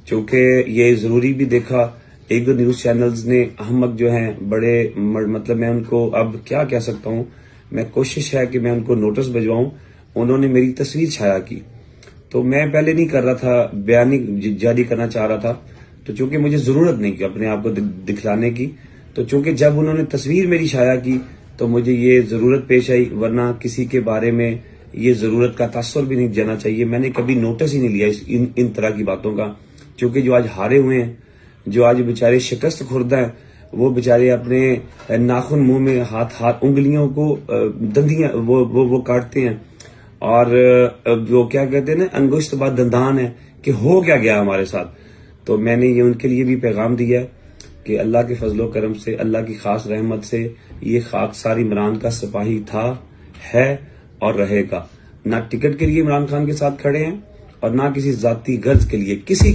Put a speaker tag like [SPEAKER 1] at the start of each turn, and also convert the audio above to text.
[SPEAKER 1] چونکہ یہ ضروری بھی دیکھا، ایک دو نیوز چینلز نے احمق جو ہیں بڑے، مطلب میں ان کو اب کیا کہہ سکتا ہوں، میں کوشش ہے کہ میں ان کو نوٹس بھجواؤں، انہوں نے میری تصویر چھایا کی، تو میں پہلے نہیں کر رہا تھا، بیان نہیں جاری کرنا چاہ رہا تھا، تو چونکہ مجھے ضرورت نہیں کہ اپنے آپ کو دکھلانے کی، تو چونکہ جب انہوں نے تصویر میری چھایا کی تو مجھے یہ ضرورت پیش آئی، ورنہ کسی کے بارے میں یہ ضرورت کا تاثر بھی نہیں جانا چاہیے، میں نے کبھی نوٹس ہی نہیں لیا ان طرح کی باتوں کا، چونکہ جو آج ہارے ہوئے ہیں، جو آج بیچارے شکست خوردہ ہیں، وہ بیچارے اپنے ناخن منہ میں ہاتھ انگلیوں کو دندیاں وہ کاٹتے ہیں، اور وہ کیا کہتے ہیں نا، انگشت بعد دندان ہے کہ ہو کیا گیا ہمارے ساتھ. تو میں نے یہ ان کے لیے بھی پیغام دیا ہے کہ اللہ کے فضل و کرم سے، اللہ کی خاص رحمت سے یہ خاکسار عمران کا سپاہی تھا، ہے اور رہے گا. نہ ٹکٹ کے لیے عمران خان کے ساتھ کھڑے ہیں اور نہ کسی ذاتی غرض کے لیے کسی